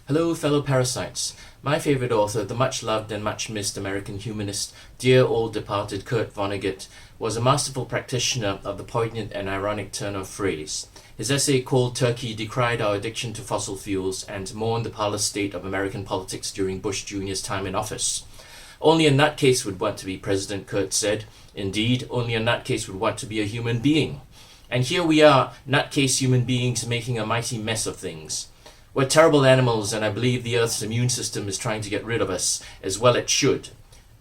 Hello, fellow parasites. My favorite author, the much-loved and much-missed American humanist, dear old departed Kurt Vonnegut, was a masterful practitioner of the poignant and ironic turn of phrase. His essay Cold Turkey decried our addiction to fossil fuels and mourned the parlous state of American politics during Bush Jr.'s time in office. Only a nutcase would want to be president, Kurt said. Indeed, only a nutcase would want to be a human being. And here we are, nutcase human beings making a mighty mess of things. We're terrible animals, and I believe the Earth's immune system is trying to get rid of us, as well it should.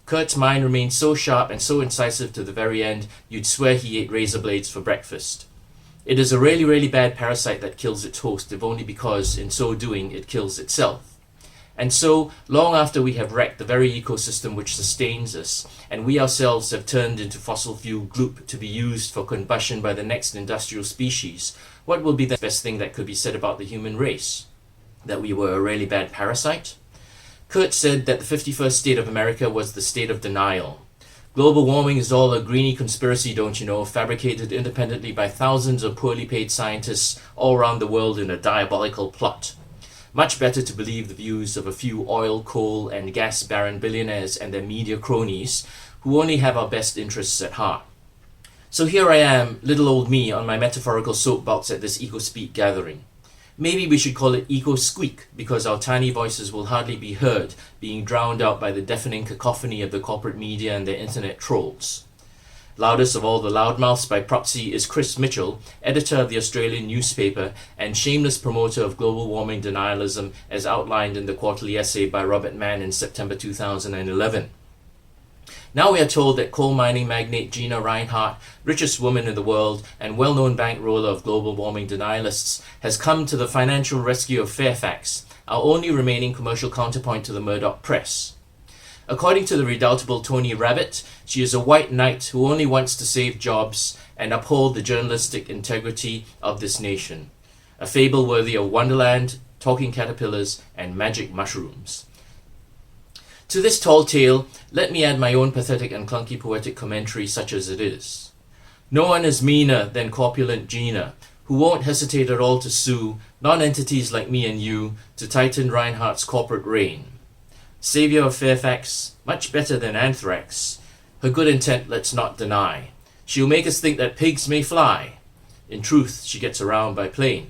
Kurt's mind remained so sharp and so incisive to the very end, you'd swear he ate razor blades for breakfast. It is a really, really bad parasite that kills its host, if only because, in so doing, it kills itself. And so, long after we have wrecked the very ecosystem which sustains us, and we ourselves have turned into fossil fuel gloop to be used for combustion by the next industrial species, what will be the best thing that could be said about the human race? That we were a really bad parasite? Kurt said that the 51st state of America was the state of denial. Global warming is all a greeny conspiracy, don't you know, fabricated independently by thousands of poorly paid scientists all around the world in a diabolical plot. Much better to believe the views of a few oil, coal, and gas baron billionaires and their media cronies who only have our best interests at heart. So here I am, little old me, on my metaphorical soapbox at this Ecospeak gathering. Maybe we should call it Ecosqueak, because our tiny voices will hardly be heard, being drowned out by the deafening cacophony of the corporate media and their internet trolls. Loudest of all the loudmouths by proxy is Chris Mitchell, editor of the Australian newspaper and shameless promoter of global warming denialism as outlined in the quarterly essay by Robert Mann in September 2011. Now we are told that coal mining magnate Gina Rinehart, richest woman in the world and well-known bankroller of global warming denialists, has come to the financial rescue of Fairfax, our only remaining commercial counterpoint to the Murdoch press. According to the redoubtable Tony Rabbit, she is a white knight who only wants to save jobs and uphold the journalistic integrity of this nation. A fable worthy of Wonderland, talking caterpillars, and magic mushrooms. To this tall tale, let me add my own pathetic and clunky poetic commentary such as it is. No one is meaner than corpulent Gina, who won't hesitate at all to sue non-entities like me and you to tighten Reinhardt's corporate reign. Saviour of Fairfax, much better than anthrax. Her good intent let's not deny. She'll make us think that pigs may fly. In truth, she gets around by plane.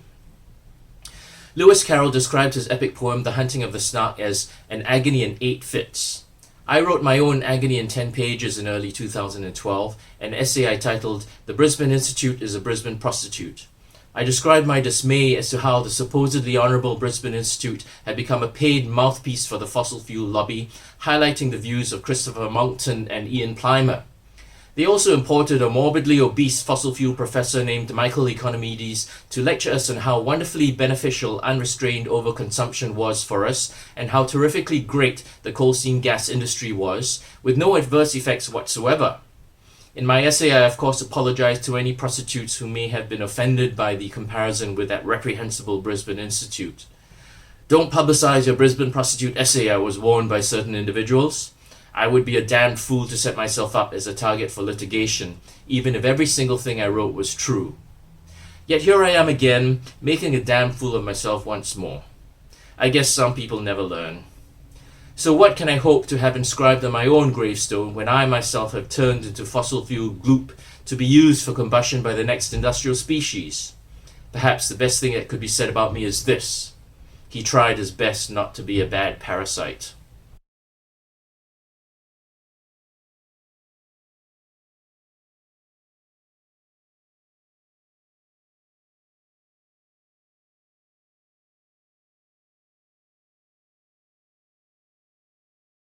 Lewis Carroll described his epic poem The Hunting of the Snark as an agony in 8 fits. I wrote my own agony in 10 pages in early 2012, an essay I titled The Brisbane Institute is a Brisbane Prostitute. I described my dismay as to how the supposedly honourable Brisbane Institute had become a paid mouthpiece for the fossil fuel lobby, highlighting the views of Christopher Monckton and Ian Plimer. They also imported a morbidly obese fossil fuel professor named Michael Economides to lecture us on how wonderfully beneficial unrestrained overconsumption was for us and how terrifically great the coal seam gas industry was, with no adverse effects whatsoever. In my essay, I of course apologized to any prostitutes who may have been offended by the comparison with that reprehensible Brisbane Institute. Don't publicize your Brisbane prostitute essay, I was warned by certain individuals. I would be a damned fool to set myself up as a target for litigation, even if every single thing I wrote was true. Yet here I am again, making a damn fool of myself once more. I guess some people never learn. So what can I hope to have inscribed on my own gravestone when I myself have turned into fossil fuel gloop to be used for combustion by the next industrial species? Perhaps the best thing that could be said about me is this: he tried his best not to be a bad parasite.